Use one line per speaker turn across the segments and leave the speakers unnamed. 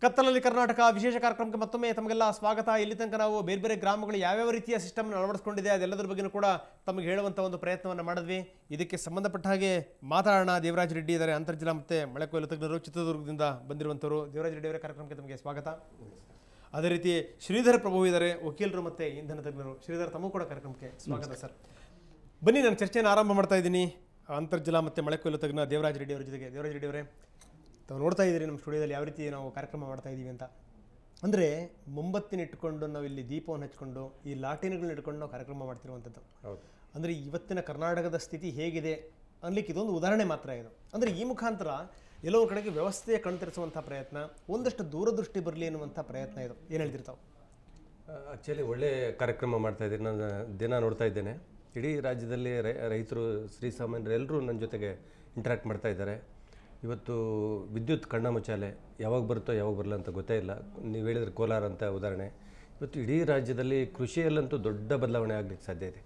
ಕತ್ತಲಲ್ಲಿ ಕರ್ನಾಟಕ ವಿಶೇಷ ಕಾರ್ಯಕ್ರಮಕ್ಕೆ ಮತ್ತೊಮ್ಮೆ ತಮಗೆಲ್ಲ ಸ್ವಾಗತ. ಇಲ್ಲಿ ತನಕ ನಾವು ಬೇರೆ ಬೇರೆ ಗ್ರಾಮಗಳು ಯಾವ್ಯಾವ ರೀತಿಯ ಸಿಸ್ಟಮ್ ಅಳವಡಿಸಿಕೊಂಡಿದೆ ಅದೆಲ್ಲದರ ಬಗ್ಗೆ ಕೂಡ ತಮಗೆ ಹೇಳುವಂಥ ಒಂದು ಪ್ರಯತ್ನವನ್ನು ಮಾಡಿದ್ವಿ. ಇದಕ್ಕೆ ಸಂಬಂಧಪಟ್ಟ ಹಾಗೆ ಮಾತಾಡೋಣ. ದೇವರಾಜ್ ರೆಡ್ಡಿ ಇದ್ದಾರೆ, ಅಂತರ್ಜಿಲ್ಲಾ ಮತ್ತು ಮಳೆ ಕೊಯ್ಲು ತಜ್ಞರು, ಚಿತ್ರದುರ್ಗದಿಂದ ಬಂದಿರುವಂಥವರು. ದೇವರಾಜ್ ರೆಡ್ಡಿ ಅವರ ಕಾರ್ಯಕ್ರಮಕ್ಕೆ ತಮಗೆ ಸ್ವಾಗತ. ಅದೇ ರೀತಿ ಶ್ರೀಧರ್ ಪ್ರಭು ಇದ್ದಾರೆ, ವಕೀಲರು ಮತ್ತು ಇಂಧನ ತಜ್ಞರು. ಶ್ರೀಧರ್, ತಮಗೂ ಕೂಡ ಕಾರ್ಯಕ್ರಮಕ್ಕೆ ಸ್ವಾಗತ ಸರ್. ಬನ್ನಿ, ನಾನು ಚರ್ಚೆಯನ್ನು ಆರಂಭ ಮಾಡ್ತಾ ಇದ್ದೀನಿ. ಅಂತರ್ಜಿಲ್ಲಾ ಮತ್ತು ಮಳೆ ಕೊಯ್ಲು ತಜ್ಞ ದೇವರಾಜ್ ರೆಡ್ಡಿ ಅವರ ಜೊತೆಗೆ. ದೇವರಾಜ್ ರೆಡ್ಡಿ ಅವರೇ, ತಾವು ನೋಡ್ತಾ ಇದ್ದೀರಿ ನಮ್ಮ ಸ್ಟುಡಿಯೋದಲ್ಲಿ ಯಾವ ರೀತಿ ನಾವು ಕಾರ್ಯಕ್ರಮ ಮಾಡ್ತಾ ಇದ್ದೀವಿ ಅಂತ. ಅಂದರೆ ಮೊಂಬತ್ತಿನ ಇಟ್ಕೊಂಡು ನಾವು ಇಲ್ಲಿ ದೀಪವನ್ನು ಹಚ್ಕೊಂಡು ಈ ಲಾಟಿನ್ಗಳನ್ನ ಇಟ್ಕೊಂಡು ನಾವು ಕಾರ್ಯಕ್ರಮ ಮಾಡ್ತಿರುವಂಥದ್ದು. ಅಂದರೆ ಇವತ್ತಿನ ಕರ್ನಾಟಕದ ಸ್ಥಿತಿ ಹೇಗಿದೆ ಅನ್ಲಿಕ್ಕೆ ಇದೊಂದು ಉದಾಹರಣೆ ಮಾತ್ರ ಇದು. ಅಂದರೆ ಈ ಮುಖಾಂತರ ಎಲ್ಲೋ ಕಡೆಗೆ ವ್ಯವಸ್ಥೆಯ ಕಣ್ತರಿಸುವಂಥ ಪ್ರಯತ್ನ, ಒಂದಷ್ಟು ದೂರದೃಷ್ಟಿ ಬರಲಿ ಅನ್ನುವಂಥ ಪ್ರಯತ್ನ ಇದು. ಏನು ಹೇಳ್ತಿರ್ತಾವೆ?
ಆ್ಯಕ್ಚುಲಿ ಒಳ್ಳೆ ಕಾರ್ಯಕ್ರಮ ಮಾಡ್ತಾ ಇದ್ದೀನಿ. ನಾನು ದಿನ ನೋಡ್ತಾ ಇದ್ದೇನೆ. ಇಡೀ ರಾಜ್ಯದಲ್ಲಿ ರೈತರು, ಶ್ರೀಸಾಮಾನ್ಯರು ಎಲ್ಲರೂ ನನ್ನ ಜೊತೆಗೆ ಇಂಟ್ರ್ಯಾಕ್ಟ್ ಮಾಡ್ತಾ ಇದ್ದಾರೆ. ಇವತ್ತು ವಿದ್ಯುತ್ ಕಣ್ಣ ಮುಚ್ಚಾಲೆ ಯಾವಾಗ ಬರುತ್ತೋ ಯಾವಾಗ ಬರಲ್ಲ ಅಂತ ಗೊತ್ತೇ ಇಲ್ಲ. ನೀವು ಹೇಳಿದ್ರೆ ಕೋಲಾರ ಅಂತ ಉದಾಹರಣೆ. ಇವತ್ತು ಇಡೀ ರಾಜ್ಯದಲ್ಲಿ ಕೃಷಿಯಲ್ಲಂತೂ ದೊಡ್ಡ ಬದಲಾವಣೆ ಆಗಲಿಕ್ಕೆ ಸಾಧ್ಯ ಇದೆ.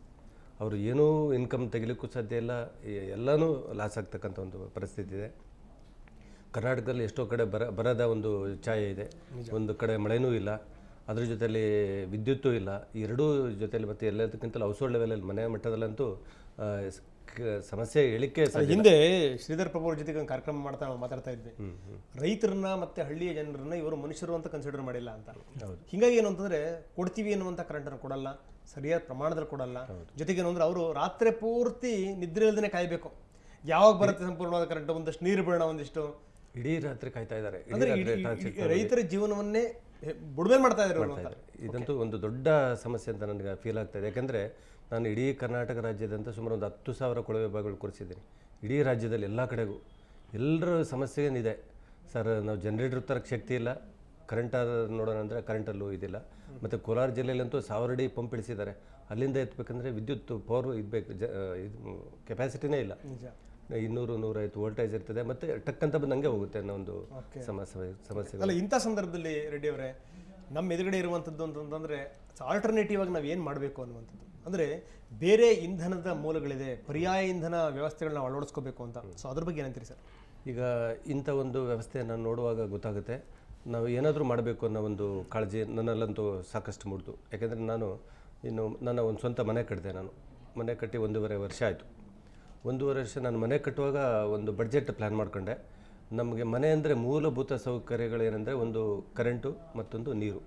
ಅವರು ಏನೂ ಇನ್ಕಮ್ ತೆಗಿಲಿಕ್ಕೂ ಸಾಧ್ಯ ಇಲ್ಲ, ಎಲ್ಲನೂ ಲಾಸ್ ಆಗ್ತಕ್ಕಂಥ ಒಂದು ಪರಿಸ್ಥಿತಿ ಇದೆ. ಕರ್ನಾಟಕದಲ್ಲಿ ಎಷ್ಟೋ ಕಡೆ ಬರದ ಒಂದು ಛಾಯೆ ಇದೆ. ಒಂದು ಕಡೆ ಮಳೆನೂ ಇಲ್ಲ, ಅದ್ರ ಜೊತೆಯಲ್ಲಿ ವಿದ್ಯುತ್ತೂ ಇಲ್ಲ. ಈ ಎರಡೂ ಜೊತೆಯಲ್ಲಿ ಮತ್ತು ಎಲ್ಲದಕ್ಕಿಂತಲೂ ಹೌಸ್ಹೋಲ್ಡ್ ಲೆವೆಲಲ್ಲಿ ಮನೆ ಮಟ್ಟದಲ್ಲಂತೂ ಸಮಸ್ಯೆ ಹೇಳಿಕೆ.
ಹಿಂದೆ ಶ್ರೀಧರ್ ಪ್ರಭು ಅವ್ರ ಜೊತೆಗೆ ಒಂದು ಕಾರ್ಯಕ್ರಮ ಮಾಡ್ತಾ ನಾವು ಮಾತಾಡ್ತಾ ಇದ್ವಿ. ರೈತರನ್ನ ಮತ್ತೆ ಹಳ್ಳಿಯ ಜನರನ್ನ ಇವರು ಮನುಷ್ಯರು ಅಂತ ಕನ್ಸಿಡರ್ ಮಾಡಿಲ್ಲ ಅಂತ. ಹಿಂಗಾಗಿ ಏನು ಅಂತಂದ್ರೆ, ಕೊಡ್ತೀವಿ ಅನ್ನುವಂಥ ಕರೆಂಟನ್ನು ಕೊಡಲ್ಲ, ಸರಿಯಾದ ಪ್ರಮಾಣದಲ್ಲಿ ಕೊಡಲ್ಲ. ಜೊತೆಗೆ ಏನು ಅಂದ್ರೆ, ಅವರು ರಾತ್ರಿ ಪೂರ್ತಿ ನಿದ್ರೆ ಇಲ್ಲದೇ ಕಾಯಬೇಕು. ಯಾವಾಗ ಬರುತ್ತೆ ಸಂಪೂರ್ಣವಾದ ಕರೆಂಟ್, ಒಂದಷ್ಟು ನೀರು ಬಿಡೋಣ, ಒಂದಿಷ್ಟು
ಇಡೀ ರಾತ್ರಿ ಕಾಯ್ತಾ ಇದ್ದಾರೆ.
ರೈತರ ಜೀವನವನ್ನೇ ಬುಡಮೇಲೆ ಮಾಡ್ತಾ ಇದ್ದಾರೆ.
ಇದಂತೂ ಒಂದು ದೊಡ್ಡ ಸಮಸ್ಯೆ ಅಂತ ನನಗೆ ಫೀಲ್ ಆಗ್ತಾ ಇದೆ. ಯಾಕೆಂದರೆ ನಾನು ಇಡೀ ಕರ್ನಾಟಕ ರಾಜ್ಯದಂತ ಸುಮಾರು ಒಂದು 10,000 ಕೊಳವೆ ಬಾವಿಗಳು ಕೊರೆಸಿದ್ದೀನಿ. ಇಡೀ ರಾಜ್ಯದಲ್ಲಿ ಎಲ್ಲ ಕಡೆಗೂ ಎಲ್ಲರ ಸಮಸ್ಯೆ ಏನಿದೆ ಸರ್. ನಾವು ಜನರೇಟರ್ ತರಕ್ಕೆ ಶಕ್ತಿ ಇಲ್ಲ, ಕರೆಂಟ್ ನೋಡೋಣ ಅಂದರೆ ಕರೆಂಟಲ್ಲೂ ಇದಿಲ್ಲ. ಮತ್ತು ಕೋಲಾರ ಜಿಲ್ಲೆಯಲ್ಲಂತೂ 1000 ಅಡಿ ಪಂಪ್ ಇಳಿಸಿದ್ದಾರೆ. ಅಲ್ಲಿಂದ ಎತ್ತಬೇಕಂದ್ರೆ ವಿದ್ಯುತ್ ಪವರ್ ಇದ್ಬೇಕು, ಇದು ಕೆಪಾಸಿಟಿನೇ ಇಲ್ಲ. 200-150 ವೋಲ್ಟೇಜ್ ಇರ್ತದೆ, ಮತ್ತು ಟಕ್ ಅಂತ ಬಂದು ಹಂಗೆ ಹೋಗುತ್ತೆ ಅನ್ನೋ ಒಂದು ಸಮಸ್ಯೆ
ಅಲ್ಲ. ಇಂಥ ಸಂದರ್ಭದಲ್ಲಿ ರೆಡ್ಡಿ ಅವರೇ, ನಮ್ಮ ಎದುರುಗಡೆ ಇರುವಂಥದ್ದು ಅಂತಂದರೆ ಆಲ್ಟರ್ನೇಟಿವ್ ಆಗಿ ನಾವು ಏನು ಮಾಡಬೇಕು ಅನ್ನುವಂಥದ್ದು. ಅಂದರೆ ಬೇರೆ ಇಂಧನದ ಮೂಲಗಳಿದೆ, ಪರ್ಯಾಯ ಇಂಧನ ವ್ಯವಸ್ಥೆಗಳನ್ನ ಅಳವಡಿಸ್ಕೋಬೇಕು ಅಂತ. ಸೊ ಅದ್ರ ಬಗ್ಗೆ ಏನಂತೀರಿ ಸರ್?
ಈಗ ಇಂಥ ಒಂದು ವ್ಯವಸ್ಥೆಯನ್ನು ನೋಡುವಾಗ ಗೊತ್ತಾಗುತ್ತೆ ನಾವು ಏನಾದರೂ ಮಾಡಬೇಕು ಅನ್ನೋ ಒಂದು ಕಾಳಜಿ ನನ್ನಲ್ಲಂತೂ ಸಾಕಷ್ಟು ಮೂಡ್ತು. ಯಾಕೆಂದರೆ ನನ್ನ ಒಂದು ಸ್ವಂತ ಮನೆ ಕಟ್ಟಿದೆ. ನಾನು ಮನೆ ಕಟ್ಟಿ 1.5 ವರ್ಷ ಆಯಿತು. 1.5 ವರ್ಷ ನಾನು ಮನೆ ಕಟ್ಟುವಾಗ ಒಂದು ಬಡ್ಜೆಟ್ ಪ್ಲ್ಯಾನ್ ಮಾಡಿಕೊಂಡೆ. ನಮಗೆ ಮನೆ ಅಂದರೆ ಮೂಲಭೂತ ಸೌಕರ್ಯಗಳೇನೆಂದರೆ ಒಂದು ಕರೆಂಟು, ಮತ್ತೊಂದು ನೀರು.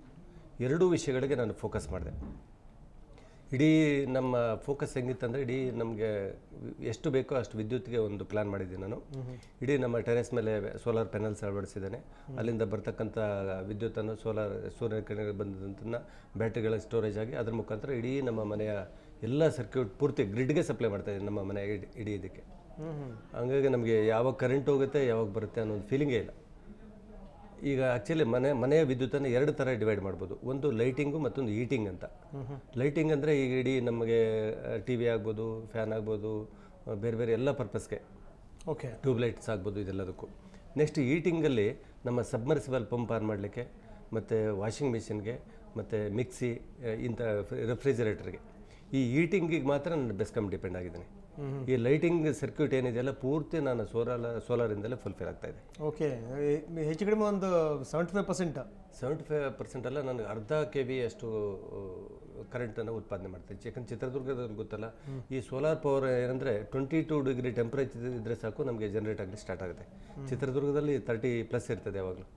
ಎರಡೂ ವಿಷಯಗಳಿಗೆ ನಾನು ಫೋಕಸ್ ಮಾಡಿದೆ. ಇಡೀ ನಮ್ಮ ಫೋಕಸ್ ಹೆಂಗಿತ್ತಂದರೆ, ಇಡೀ ನಮಗೆ ಎಷ್ಟು ಬೇಕೋ ಅಷ್ಟು ವಿದ್ಯುತ್ಗೆ ಒಂದು ಪ್ಲ್ಯಾನ್ ಮಾಡಿದ್ದೀನಿ ನಾನು. ಇಡೀ ನಮ್ಮ ಟೆರೆಸ್ ಮೇಲೆ ಸೋಲಾರ್ ಪ್ಯಾನಲ್ಸ್ ಅಳವಡಿಸಿದ್ದೇನೆ. ಅಲ್ಲಿಂದ ಬರ್ತಕ್ಕಂಥ ವಿದ್ಯುತ್ತನ್ನು ಸೂರ್ಯನ ಕಿರಣಗಳು ಬಂದಂಥನ್ನ ಬ್ಯಾಟ್ರಿಗಳ ಸ್ಟೋರೇಜ್ ಆಗಿ ಅದ್ರ ಮುಖಾಂತರ ಇಡೀ ನಮ್ಮ ಮನೆಯ ಎಲ್ಲ ಸರ್ಕ್ಯೂಟ್ ಪೂರ್ತಿ ಗ್ರಿಡ್ಗೆ ಸಪ್ಲೈ ಮಾಡ್ತಾಯಿದ್ದೀನಿ, ನಮ್ಮ ಮನೆ ಇಡೀ ಇದಕ್ಕೆ. ಹಂಗಾಗಿ ನಮಗೆ ಯಾವಾಗ ಕರೆಂಟ್ ಹೋಗುತ್ತೆ ಯಾವಾಗ ಬರುತ್ತೆ ಅನ್ನೋ ಒಂದು ಫೀಲಿಂಗೇ ಇಲ್ಲ. ಈಗ ಆ್ಯಕ್ಚುಲಿ ಮನೆಯ ವಿದ್ಯುತ್ತನ್ನು 2 ಥರ ಡಿವೈಡ್ ಮಾಡ್ಬೋದು. ಒಂದು ಲೈಟಿಂಗು, ಮತ್ತೊಂದು ಹೀಟಿಂಗ್ ಅಂತ. ಲೈಟಿಂಗ್ ಅಂದರೆ ಈಗ ಇಡೀ ನಮಗೆ TV ಆಗ್ಬೋದು, ಫ್ಯಾನ್ ಆಗ್ಬೋದು, ಬೇರೆ ಬೇರೆ ಎಲ್ಲ ಪರ್ಪಸ್ಗೆ, ಟ್ಯೂಬ್ಲೈಟ್ಸ್ ಆಗ್ಬೋದು, ಇದೆಲ್ಲದಕ್ಕೂ. ನೆಕ್ಸ್ಟ್ ಹೀಟಿಂಗಲ್ಲಿ ನಮ್ಮ ಸಬ್ಮರ್ಸಿಬಲ್ ಪಂಪ್ ಆನ್ ಮಾಡಲಿಕ್ಕೆ, ಮತ್ತು ವಾಷಿಂಗ್ ಮಿಷಿನ್ಗೆ, ಮತ್ತು ಮಿಕ್ಸಿ, ಇಂಥ ರೆಫ್ರಿಜರೇಟರ್ಗೆ. ಈ ಹೀಟಿಂಗಿಗೆ ಮಾತ್ರ ನಾನು ಬೆಸ್ಕಾಮ್ ಡಿಪೆಂಡ್ ಆಗಿದ್ದೀನಿ. ಈ ಲೈಟಿಂಗ್ ಸರ್ಕ್ಯೂಟ್ ಏನಿದೆಯಲ್ಲ ಪೂರ್ತಿ ನಾನು ಸೋಲಾರಿಂದಲೇ ಫುಲ್ಫಿಲ್ ಆಗ್ತಾ ಇದೆ.
ಓಕೆ, ಹೆಚ್ಚು ಕಡಿಮೆ ಒಂದು
75% ಅಲ್ಲ, ನನಗೆ ಅರ್ಧ kV ಅಷ್ಟು ಕರೆಂಟನ್ನು ಉತ್ಪಾದನೆ ಮಾಡ್ತೀನಿ. ಯಾಕಂದ್ರೆ ಚಿತ್ರದುರ್ಗದಲ್ಲಿ ಗೊತ್ತಲ್ಲ, ಈ ಸೋಲಾರ್ ಪವರ್ ಏನಂದರೆ 22 ಡಿಗ್ರಿ ಟೆಂಪ್ರೇಚರ್ ಇದ್ದರೆ ಸಾಕು ನಮಗೆ ಜನರೇಟ್ ಆಗಲಿ ಸ್ಟಾರ್ಟ್ ಆಗುತ್ತೆ. ಚಿತ್ರದುರ್ಗದಲ್ಲಿ 30+ ಇರ್ತದೆ ಯಾವಾಗಲೂ,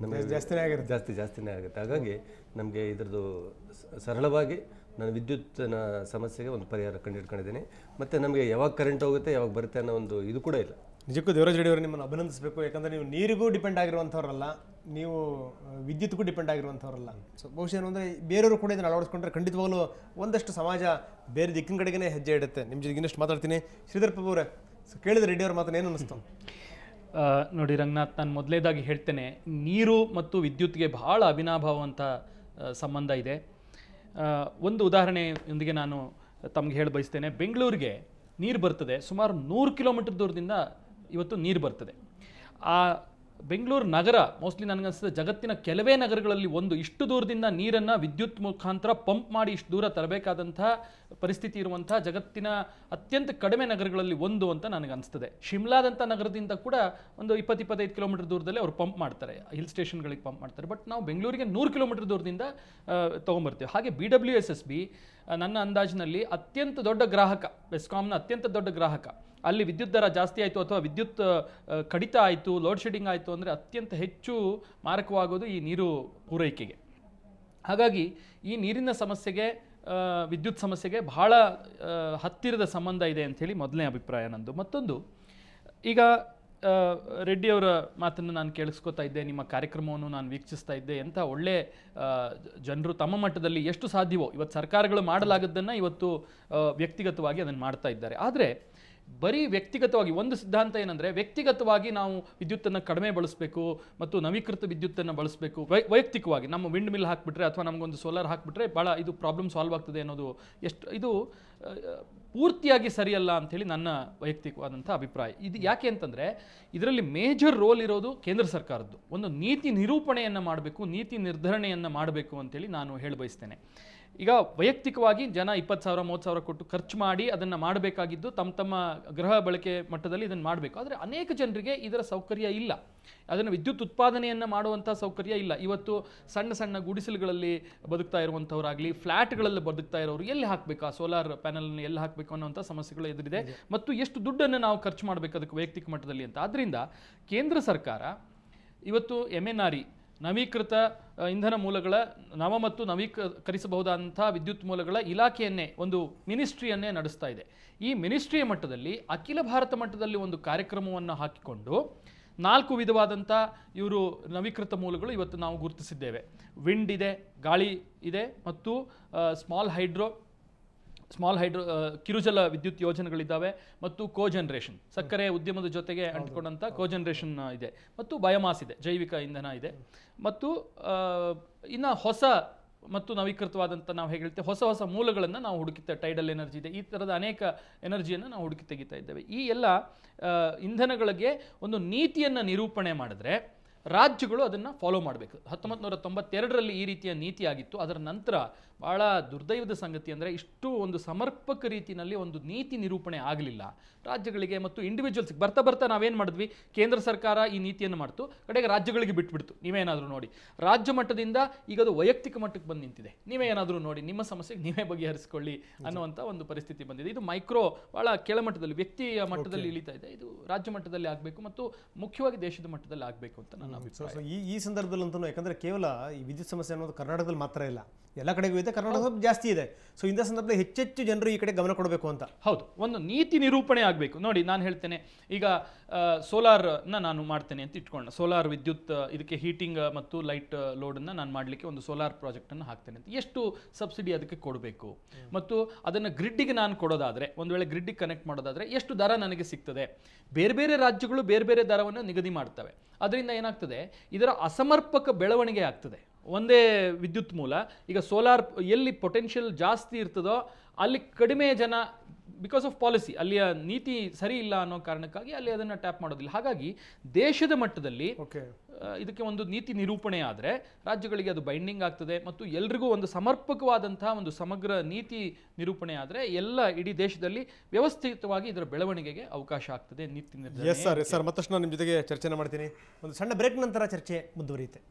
ನಮಗೆ ಜಾಸ್ತಿನೇ ಆಗುತ್ತೆ. ಹಾಗಾಗಿ ನಮಗೆ ಇದ್ರದ್ದು ಸರಳವಾಗಿ ನಾನು ವಿದ್ಯುತ್ತಿನ ಸಮಸ್ಯೆಗೆ ಒಂದು ಪರಿಹಾರ ಕಂಡುಹಿಡ್ಕೊಂಡಿದ್ದೀನಿ. ಮತ್ತು ನಮಗೆ ಯಾವಾಗ ಕರೆಂಟ್ ಹೋಗುತ್ತೆ ಯಾವಾಗ ಬರುತ್ತೆ ಅನ್ನೋ ಒಂದು ಇದು ಕೂಡ ಇಲ್ಲ.
ನಿಜಕ್ಕೂ ದೇವರಾಜ್ ರೆಡ್ಡಿ ಅವರು ನಿಮ್ಮನ್ನು ಅಭಿನಂದಿಸಬೇಕು. ಯಾಕಂದರೆ ನೀವು ನೀರಿಗೂ ಡಿಪೆಂಡ್ ಆಗಿರುವಂಥವ್ರಲ್ಲ, ನೀವು ವಿದ್ಯುತ್ಗೂ ಡಿಪೆಂಡ್ ಆಗಿರುವಂಥವ್ರಲ್ಲ. ಸೊ ಬಹುಶಃ ಏನು ಅಂದರೆ, ಬೇರೆಯವರು ಕೂಡ ಇದನ್ನು ಅಳವಡಿಸ್ಕೊಂಡ್ರೆ ಖಂಡಿತವಾಗಲೂ ಒಂದಷ್ಟು ಸಮಾಜ ಬೇರೆ ದಿಕ್ಕಿನ ಕಡೆಗೇ ಹೆಜ್ಜೆ ಇಡುತ್ತೆ. ನಿಮ್ಮ ಜೊತೆಗೆ ಇನ್ನಷ್ಟು ಮಾತಾಡ್ತೀನಿ. ಶ್ರೀಧರ್ ಪ್ರಭು ಅವರೇ, ಕೇಳಿದ ರೆಡ್ಡಿ ಅವ್ರ ಮಾತನ್ನು ಏನು ಅನ್ನಿಸ್ತು?
ನೋಡಿ ರಂಗನಾಥ್, ನಾನು ಮೊದಲೇದಾಗಿ ಹೇಳ್ತೇನೆ, ನೀರು ಮತ್ತು ವಿದ್ಯುತ್ಗೆ ಬಹಳ ಅವಿನಾಭಾವಂಥ ಸಂಬಂಧ ಇದೆ. ಒಂದು ಉದಾಹರಣೆಯೊಂದಿಗೆ ನಾನು ತಮಗೆ ಹೇಳಿ ಬಯಸ್ತೇನೆ. ಬೆಂಗಳೂರಿಗೆ ನೀರು ಬರ್ತದೆ, ಸುಮಾರು 100 ಕಿಲೋಮೀಟರ್ ದೂರದಿಂದ ಇವತ್ತು ನೀರು ಬರ್ತದೆ. ಆ ಬೆಂಗಳೂರು ನಗರ ಮೋಸ್ಟ್ಲಿ ನನಗನ್ಸುತ್ತೆ ಜಗತ್ತಿನ ಕೆಲವೇ ನಗರಗಳಲ್ಲಿ ಒಂದು, ಇಷ್ಟು ದೂರದಿಂದ ನೀರನ್ನು ವಿದ್ಯುತ್ ಮುಖಾಂತರ ಪಂಪ್ ಮಾಡಿ ಇಷ್ಟು ದೂರ ತರಬೇಕಾದಂಥ ಪರಿಸ್ಥಿತಿ ಇರುವಂಥ ಜಗತ್ತಿನ ಅತ್ಯಂತ ಕಡಿಮೆ ನಗರಗಳಲ್ಲಿ ಒಂದು ಅಂತ ನನಗನ್ನಿಸ್ತದೆ. ಶಿಮ್ಲಾದಂಥ ನಗರದಿಂದ ಕೂಡ ಒಂದು 20-25 ಕಿಲೋಮೀಟರ್ ದೂರದಲ್ಲಿ ಅವರು ಪಂಪ್ ಮಾಡ್ತಾರೆ, ಹಿಲ್ ಸ್ಟೇಷನ್ಗಳಿಗೆ ಪಂಪ್ ಮಾಡ್ತಾರೆ. ಬಟ್ ನಾವು ಬೆಂಗಳೂರಿಗೆ 100 ಕಿಲೋಮೀಟರ್ ದೂರದಿಂದ ತೊಗೊಂಬರ್ತೀವಿ. ಹಾಗೆ BWSSB ನನ್ನ ಅಂದಾಜಿನಲ್ಲಿ ಅತ್ಯಂತ ದೊಡ್ಡ ಗ್ರಾಹಕ, ಬೆಸ್ಕಾಮ್ನ ಅತ್ಯಂತ ದೊಡ್ಡ ಗ್ರಾಹಕ. ಅಲ್ಲಿ ವಿದ್ಯುತ್ ದರ ಜಾಸ್ತಿ ಆಯಿತು ಅಥವಾ ವಿದ್ಯುತ್ ಕಡಿತ ಆಯಿತು, ಲೋಡ್ ಶೆಡ್ಡಿಂಗ್ ಆಯಿತು ಅಂದರೆ ಅತ್ಯಂತ ಹೆಚ್ಚು ಮಾರಕವಾಗೋದು ಈ ನೀರು ಪೂರೈಕೆಗೆ. ಹಾಗಾಗಿ ಈ ನೀರಿನ ಸಮಸ್ಯೆಗೆ ವಿದ್ಯುತ್ ಸಮಸ್ಯೆಗೆ ಬಹಳ ಹತ್ತಿರದ ಸಂಬಂಧ ಇದೆ ಅಂಥೇಳಿ ಮೊದಲನೇ ಅಭಿಪ್ರಾಯ ನಂದು. ಮತ್ತೊಂದು, ಈಗ ರೆಡ್ಡಿಯವರ ಮಾತನ್ನು ನಾನು ಕೇಳಿಸ್ಕೊತಾ ಇದ್ದೆ, ನಿಮ್ಮ ಕಾರ್ಯಕ್ರಮವನ್ನು ನಾನು ವೀಕ್ಷಿಸ್ತಾ ಇದ್ದೆ. ಎಂಥ ಒಳ್ಳೆ ಜನರು ತಮ್ಮ ಮಟ್ಟದಲ್ಲಿ ಎಷ್ಟು ಸಾಧ್ಯವೋ ಇವತ್ತು ಸರ್ಕಾರಗಳು ಮಾಡಲಾಗದ್ದನ್ನು ಇವತ್ತು ವ್ಯಕ್ತಿಗತವಾಗಿ ಅದನ್ನು ಮಾಡ್ತಾ ಇದ್ದಾರೆ. ಆದರೆ ಬರೀ ವ್ಯಕ್ತಿಗತವಾಗಿ ಒಂದು ಸಿದ್ಧಾಂತ ಏನಂದರೆ, ವ್ಯಕ್ತಿಗತವಾಗಿ ನಾವು ವಿದ್ಯುತ್ತನ್ನು ಕಡಿಮೆ ಬಳಸಬೇಕು ಮತ್ತು ನವೀಕೃತ ವಿದ್ಯುತ್ತನ್ನು ಬಳಸಬೇಕು. ವೈಯಕ್ತಿಕವಾಗಿ ನಮ್ಮ ವಿಂಡ್ ಮಿಲ್ ಹಾಕಿಬಿಟ್ರೆ ಅಥವಾ ನಮಗೊಂದು ಸೋಲಾರ್ ಹಾಕಿಬಿಟ್ರೆ ಭಾಳ ಇದು ಪ್ರಾಬ್ಲಮ್ ಸಾಲ್ವ್ ಆಗ್ತದೆ ಅನ್ನೋದು ಇದು ಪೂರ್ತಿಯಾಗಿ ಸರಿಯಲ್ಲ ಅಂಥೇಳಿ ನನ್ನ ವೈಯಕ್ತಿಕವಾದಂಥ ಅಭಿಪ್ರಾಯ. ಇದು ಯಾಕೆ ಅಂತಂದರೆ ಇದರಲ್ಲಿ ಮೇಜರ್ ರೋಲ್ ಇರೋದು ಕೇಂದ್ರ ಸರ್ಕಾರದ್ದು. ಒಂದು ನೀತಿ ನಿರೂಪಣೆಯನ್ನು ಮಾಡಬೇಕು, ನೀತಿ ನಿರ್ಧರಣೆಯನ್ನು ಮಾಡಬೇಕು ಅಂತೇಳಿ ನಾನು ಹೇಳಿ ಬಯಸ್ತೇನೆ. ಈಗ ವೈಯಕ್ತಿಕವಾಗಿ ಜನ 20,000 30,000 ಕೊಟ್ಟು ಖರ್ಚು ಮಾಡಿ ಅದನ್ನು ಮಾಡಬೇಕಾಗಿದ್ದು ತಮ್ಮ ಗೃಹ ಬಳಕೆ ಮಟ್ಟದಲ್ಲಿ ಇದನ್ನು ಮಾಡಬೇಕು. ಆದರೆ ಅನೇಕ ಜನರಿಗೆ ಇದರ ಸೌಕರ್ಯ ಇಲ್ಲ, ಅದನ್ನು ವಿದ್ಯುತ್ ಉತ್ಪಾದನೆಯನ್ನು ಮಾಡುವಂಥ ಸೌಕರ್ಯ ಇಲ್ಲ. ಇವತ್ತು ಸಣ್ಣ ಸಣ್ಣ ಗುಡಿಸಲುಗಳಲ್ಲಿ ಬದುಕ್ತಾ ಇರುವಂಥವರಾಗಲಿ, ಫ್ಲ್ಯಾಟ್ಗಳಲ್ಲಿ ಬದುಕ್ತಾ ಇರೋರು ಎಲ್ಲಿ ಹಾಕಬೇಕು, ಆ ಸೋಲಾರ್ ಪ್ಯಾನಲ್ನ ಎಲ್ಲಿ ಹಾಕಬೇಕು ಅನ್ನೋಂಥ ಸಮಸ್ಯೆಗಳು ಎದುರಿದೆ. ಮತ್ತು ಎಷ್ಟು ದುಡ್ಡನ್ನು ನಾವು ಖರ್ಚು ಮಾಡಬೇಕು ಅದಕ್ಕೆ ವೈಯಕ್ತಿಕ ಮಟ್ಟದಲ್ಲಿ ಅಂತ. ಆದ್ದರಿಂದ ಕೇಂದ್ರ ಸರ್ಕಾರ ಇವತ್ತು MNRE ನವೀಕೃತ ಇಂಧನ ಮೂಲಗಳ ಮತ್ತು ನವೀಕರಿಸಬಹುದಾದಂಥ ವಿದ್ಯುತ್ ಮೂಲಗಳ ಇಲಾಖೆಯನ್ನೇ, ಒಂದು ಮಿನಿಸ್ಟ್ರಿಯನ್ನೇ ನಡೆಸ್ತಾ ಇದೆ. ಈ ಮಿನಿಸ್ಟ್ರಿಯ ಮಟ್ಟದಲ್ಲಿ ಅಖಿಲ ಭಾರತ ಮಟ್ಟದಲ್ಲಿ ಒಂದು ಕಾರ್ಯಕ್ರಮವನ್ನು ಹಾಕಿಕೊಂಡು 4 ವಿಧವಾದಂಥ ಇವರು ನವೀಕೃತ ಮೂಲಗಳು ಇವತ್ತು ನಾವು ಗುರುತಿಸಿದ್ದೇವೆ. ವಿಂಡ್ ಇದೆ, ಗಾಳಿ ಇದೆ, ಮತ್ತು ಸ್ಮಾಲ್ ಹೈಡ್ರೋ ಕಿರುಜಲ ವಿದ್ಯುತ್ ಯೋಜನೆಗಳಿದ್ದಾವೆ, ಮತ್ತು ಕೋಜನರೇಷನ್ ಸಕ್ಕರೆ ಉದ್ಯಮದ ಜೊತೆಗೆ ಅಂಟಿಕೊಂಡಂಥ ಕೋಜನರೇಷನ್ ಇದೆ, ಮತ್ತು ಬಯೋಮಾಸ್ ಇದೆ, ಜೈವಿಕ ಇಂಧನ ಇದೆ, ಮತ್ತು ಇನ್ನು ಹೊಸ ಮತ್ತು ನವೀಕೃತವಾದಂಥ ನಾವು ಹೇಗೆ ಹೇಳ್ತೇವೆ ಹೊಸ ಮೂಲಗಳನ್ನು ನಾವು ಹುಡುಕುತ್ತಾ, ಟೈಡಲ್ ಎನರ್ಜಿ ಇದೆ, ಈ ಥರದ ಅನೇಕ ಎನರ್ಜಿಯನ್ನು ನಾವು ಹುಡುಕಿ ತೆಗಿತಾ ಇದ್ದೇವೆ. ಈ ಎಲ್ಲ ಇಂಧನಗಳಿಗೆ ಒಂದು ನೀತಿಯನ್ನು ನಿರೂಪಣೆ ಮಾಡಿದ್ರೆ ರಾಜ್ಯಗಳು ಅದನ್ನು ಫಾಲೋ ಮಾಡಬೇಕು. 1992ರಲ್ಲಿ ಈ ರೀತಿಯ ನೀತಿ ಆಗಿತ್ತು. ಅದರ ನಂತರ ಭಾಳ ದುರ್ದೈವದ ಸಂಗತಿ ಅಂದರೆ ಇಷ್ಟು ಒಂದು ಸಮರ್ಪಕ ರೀತಿಯಲ್ಲಿ ಒಂದು ನೀತಿ ನಿರೂಪಣೆ ಆಗಲಿಲ್ಲ ರಾಜ್ಯಗಳಿಗೆ ಮತ್ತು ಇಂಡಿವಿಜುವಲ್ಸ್ಗೆ. ಬರ್ತಾ ನಾವೇನು ಮಾಡಿದ್ವಿ, ಕೇಂದ್ರ ಸರ್ಕಾರ ಈ ನೀತಿಯನ್ನು ಮಾಡ್ತು, ಕಡೆಗೆ ರಾಜ್ಯಗಳಿಗೆ ಬಿಟ್ಬಿಡ್ತು. ನೀವೇನಾದರೂ ನೋಡಿ, ರಾಜ್ಯ ಮಟ್ಟದಿಂದ ಈಗ ಅದು ವೈಯಕ್ತಿಕ ಮಟ್ಟಕ್ಕೆ ಬಂದು ನಿಂತಿದೆ. ನೀವೇ ಏನಾದರೂ ನೋಡಿ, ನಿಮ್ಮ ಸಮಸ್ಯೆಗೆ ನೀವೇ ಬಗೆಹರಿಸಿಕೊಳ್ಳಿ ಅನ್ನುವಂಥ ಒಂದು ಪರಿಸ್ಥಿತಿ ಬಂದಿದೆ. ಇದು ಭಾಳ ಕೆಳಮಟ್ಟದಲ್ಲಿ ವ್ಯಕ್ತಿಯ ಮಟ್ಟದಲ್ಲಿ ಇಳಿತಾ ಇದೆ. ಇದು ರಾಜ್ಯ ಮಟ್ಟದಲ್ಲಿ ಆಗಬೇಕು ಮತ್ತು ಮುಖ್ಯವಾಗಿ ದೇಶದ ಮಟ್ಟದಲ್ಲಿ ಆಗಬೇಕು ಅಂತ ನನ್ನ ಅಭಿಪ್ರಾಯ.
ಈ ಸಂದರ್ಭದಲ್ಲಂತೂ ಯಾಕಂದರೆ ಕೇವಲ ಈ ವಿದ್ಯುತ್ ಸಮಸ್ಯೆ ಅನ್ನೋದು ಕರ್ನಾಟಕದಲ್ಲಿ ಮಾತ್ರ ಇಲ್ಲ, ಎಲ್ಲ ಕಡೆಗೂ ಇದೆ, ಕರ್ನಾಟಕದಲ್ಲಿ ಜಾಸ್ತಿ ಇದೆ. ಸೊ ಇಂಥ ಸಂದರ್ಭದಲ್ಲಿ ಹೆಚ್ಚೆಚ್ಚು ಜನರು ಈ ಕಡೆ ಗಮನ ಕೊಡಬೇಕು ಅಂತ.
ಹೌದು, ಒಂದು ನೀತಿ ನಿರೂಪಣೆ ಆಗಬೇಕು. ನೋಡಿ, ನಾನು ಹೇಳ್ತೇನೆ, ಈಗ ಸೋಲಾರ್ನ ನಾನು ಮಾಡ್ತೇನೆ ಅಂತ ಇಟ್ಕೊಳ್ಳೋಣ. ಸೋಲಾರ್ ವಿದ್ಯುತ್ ಇದಕ್ಕೆ ಹೀಟಿಂಗ್ ಮತ್ತು ಲೈಟ್ ಲೋಡನ್ನು ನಾನು ಮಾಡಲಿಕ್ಕೆ ಒಂದು ಸೋಲಾರ್ ಪ್ರಾಜೆಕ್ಟನ್ನು ಹಾಕ್ತೇನೆ ಅಂತ. ಎಷ್ಟು ಸಬ್ಸಿಡಿ ಅದಕ್ಕೆ ಕೊಡಬೇಕು ಮತ್ತು ಅದನ್ನು ಗ್ರಿಡ್ಡಿಗೆ ನಾನು ಕೊಡೋದಾದರೆ, ಒಂದು ವೇಳೆ ಗ್ರಿಡ್ಡಿಗೆ ಕನೆಕ್ಟ್ ಮಾಡೋದಾದರೆ ಎಷ್ಟು ದರ ನನಗೆ ಸಿಗ್ತದೆ. ಬೇರೆ ದರಗಳು ಬೇರೆ ದರವನ್ನು ನಿಗದಿ ಮಾಡ್ತವೆ. ಅದರಿಂದ ಏನಾಗ್ತದೆ, ಇದರ ಅಸಮರ್ಪಕ ಬೆಳವಣಿಗೆ ಆಗ್ತದೆ. ಒಂದೇ ವಿದ್ಯುತ್ ಮೂಲ, ಈಗ ಸೋಲಾರ್ ಎಲ್ಲಿ ಪೊಟೆನ್ಷಿಯಲ್ ಜಾಸ್ತಿ ಇರ್ತದೋ ಅಲ್ಲಿ ಕಡಿಮೆ ಜನ, ಬಿಕಾಸ್ ಆಫ್ ಪಾಲಿಸಿ, ಅಲ್ಲಿಯ ನೀತಿ ಸರಿ ಇಲ್ಲ ಅನ್ನೋ ಕಾರಣಕ್ಕಾಗಿ ಅಲ್ಲಿ ಅದನ್ನು ಟ್ಯಾಪ್ ಮಾಡೋದಿಲ್ಲ. ಹಾಗಾಗಿ ದೇಶದ ಮಟ್ಟದಲ್ಲಿ ಇದಕ್ಕೆ ಒಂದು ನೀತಿ ನಿರೂಪಣೆ ಆದರೆ ರಾಜ್ಯಗಳಿಗೆ ಅದು ಬೈಂಡಿಂಗ್ ಆಗ್ತದೆ ಮತ್ತು ಎಲ್ರಿಗೂ ಒಂದು ಸಮರ್ಪಕವಾದಂತಹ ಒಂದು ಸಮಗ್ರ ನೀತಿ ನಿರೂಪಣೆ ಆದರೆ ಇಡೀ ದೇಶದಲ್ಲಿ ವ್ಯವಸ್ಥಿತವಾಗಿ ಇದರ ಬೆಳವಣಿಗೆಗೆ ಅವಕಾಶ ಆಗ್ತದೆ. ನೀತಿ ನಿರ್ಧಾರ.
ಸರ್ ಮತ್ತಷ್ಟು ನಾನು ನಿಮ್ಮ ಜೊತೆಗೆ ಚರ್ಚೆ ಮಾಡ್ತೀನಿ. ಒಂದು ಸಣ್ಣ ಬ್ರೇಕ್ ನಂತರ ಚರ್ಚೆ ಮುಂದುವರಿಯುತ್ತೆ.